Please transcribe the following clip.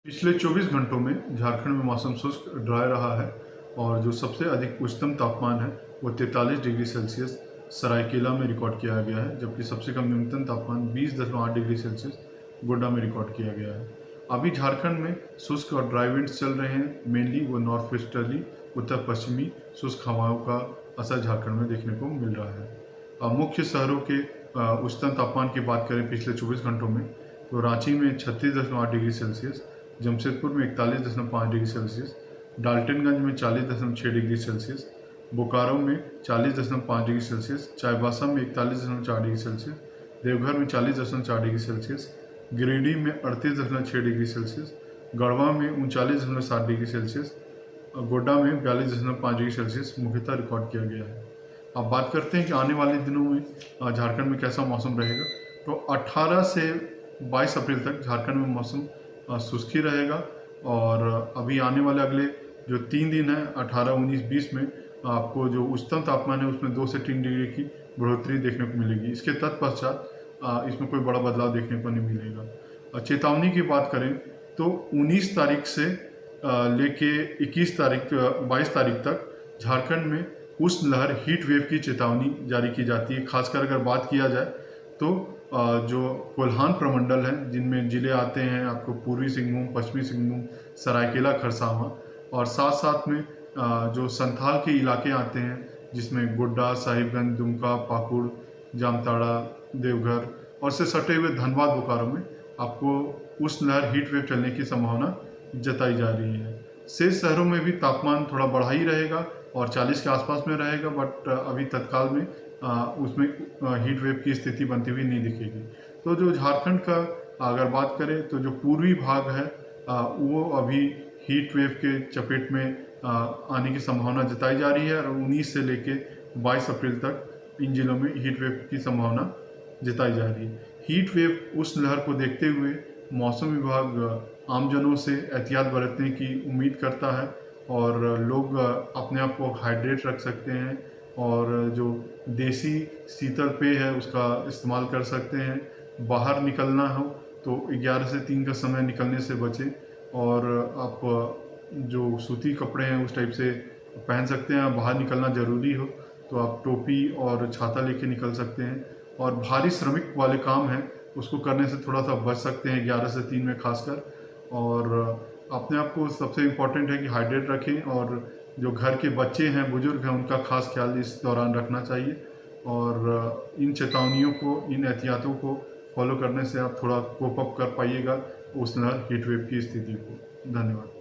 पिछले 24 घंटों में झारखंड में मौसम शुष्क ड्राई रहा है और जो सबसे अधिक उच्चतम तापमान है वो 43 डिग्री सेल्सियस सरायकेला में रिकॉर्ड किया गया है, जबकि सबसे कम न्यूनतम तापमान 20.8 डिग्री सेल्सियस गोड्डा में रिकॉर्ड किया गया है। अभी झारखंड में शुष्क और ड्राई विंड्स चल रहे हैं। मेनली वो नॉर्थ वेस्टर्ली उत्तर पश्चिमी शुष्क हवाओं का असर झारखंड में देखने को मिल रहा है। अब मुख्य शहरों के उच्चतम तापमान की बात करें पिछले 24 घंटों में, तो रांची में 36.8 डिग्री सेल्सियस, जमशेदपुर में 41.5 डिग्री सेल्सियस, डाल्टनगंज में 40.6 डिग्री सेल्सियस, बोकारो में 40.5 डिग्री सेल्सियस, चाईबासा में 41.4 डिग्री सेल्सियस, देवघर में 40.4 डिग्री सेल्सियस, गिरिडीह में 38.6 डिग्री सेल्सियस, गढ़वा में 39.7 डिग्री सेल्सियस, गोड्डा में 42.5 डिग्री सेल्सियस मुख्यतः रिकॉर्ड किया गया है। अब बात करते हैं कि आने वाले दिनों में झारखंड में कैसा मौसम रहेगा। तो 18 से 22 अप्रैल तक झारखंड में मौसम शुष्क ही रहेगा और अभी आने वाले अगले जो 3 दिन है 18, 19, 20 में आपको जो उच्चतम तापमान है उसमें 2 से 3 डिग्री की बढ़ोतरी देखने को मिलेगी। इसके तत्पश्चात इसमें कोई बड़ा बदलाव देखने को नहीं मिलेगा। चेतावनी की बात करें तो 19 तारीख से लेके 22 तारीख तक झारखंड में उष्ण लहर हीट वेव की चेतावनी जारी की जाती है। खासकर अगर बात किया जाए तो जो कोल्हान प्रमंडल हैं जिनमें ज़िले आते हैं आपको पूर्वी सिंहभूम, पश्चिमी सिंहभूम, सरायकेला, खरसावां और साथ साथ में जो संथाल के इलाके आते हैं जिसमें गोड्डा, साहिबगंज, दुमका, पाकुड़, जामताड़ा, देवघर और से सटे हुए धनबाद, बोकारो में आपको उष्ण लहर हीट वेव चलने की संभावना जताई जा रही है। शेष शहरों में भी तापमान थोड़ा बढ़ा ही रहेगा और 40 के आसपास में रहेगा, बट अभी तत्काल में उसमें हीट वेव की स्थिति बनती हुई नहीं दिखेगी। तो जो झारखंड का अगर बात करें तो जो पूर्वी भाग है वो अभी हीट वेव के चपेट में आने की संभावना जताई जा रही है और 19 से लेके 22 अप्रैल तक इन जिलों में हीट वेव की संभावना जताई जा रही है। हीट वेव उस लहर को देखते हुए मौसम विभाग आमजनों से एहतियात बरतने की उम्मीद करता है और लोग अपने आप को हाइड्रेट रख सकते हैं और जो देसी शीतल पेय है उसका इस्तेमाल कर सकते हैं। बाहर निकलना हो तो 11 से 3 का समय निकलने से बचें और आप जो सूती कपड़े हैं उस टाइप से पहन सकते हैं। बाहर निकलना ज़रूरी हो तो आप टोपी और छाता लेके निकल सकते हैं और भारी श्रमिक वाले काम हैं उसको करने से थोड़ा सा बच सकते हैं 11 से 3 में खासकर। और अपने आप को सबसे इम्पॉर्टेंट है कि हाइड्रेट रखें और जो घर के बच्चे हैं, बुजुर्ग हैं, उनका खास ख्याल इस दौरान रखना चाहिए और इन चेतावनियों को, इन एहतियातों को फॉलो करने से आप थोड़ा कोप अप कर पाइएगा उस हीट वेव की स्थिति को। धन्यवाद।